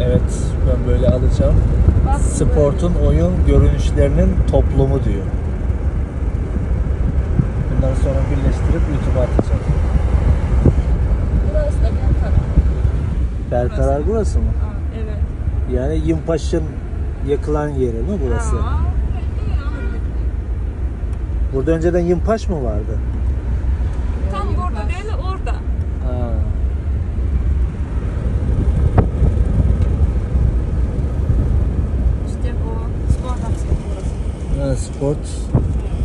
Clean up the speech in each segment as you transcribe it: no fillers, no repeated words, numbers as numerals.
Evet, ben böyle alacağım. Bak, Sport'un oyun görünüşlerinin toplumu diyor. Bunları sonra birleştirip YouTube'a atacağım. Burası da Belkarar. Belkarar burası mı? Aa, evet. Yani Yimpaş'ın yakılan yeri mi burası? Aa, Burada önceden Yimpaş mı vardı? tam burada değil, orada. Ha. İşte o spor merkezi burası. Ha, Sport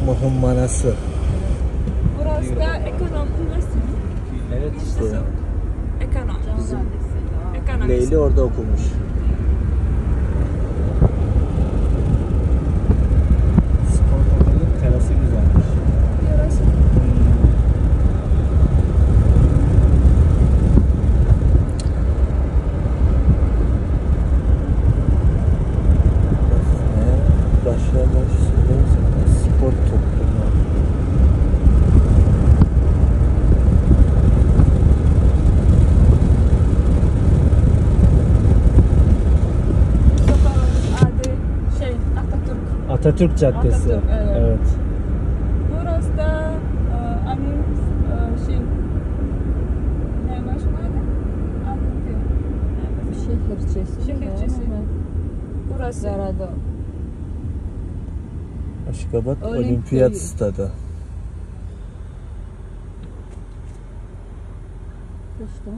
Muhimmanası. Burası da ekonomi üniversitesi. Evet işte. Ekonomi. Bizim Ekonomi. Leyli orada okumuş. Sport okulun terası güzelmiş. Burası. Başlarlar spor toplumu. Sokağın adı Atatürk. Atatürk Caddesi. Atatürk, evet. Evet. Burası da annem ne başmaydı? Anlatıyor. Şehirçesi. Şehirçesi. Burası. Zarado. Aşkabat Olimpiyat. Olimpiyat Stadı. İşte.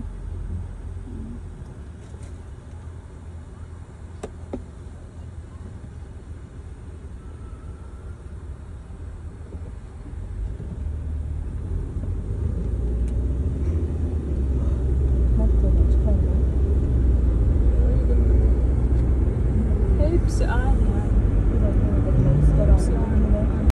Hepsi aynı.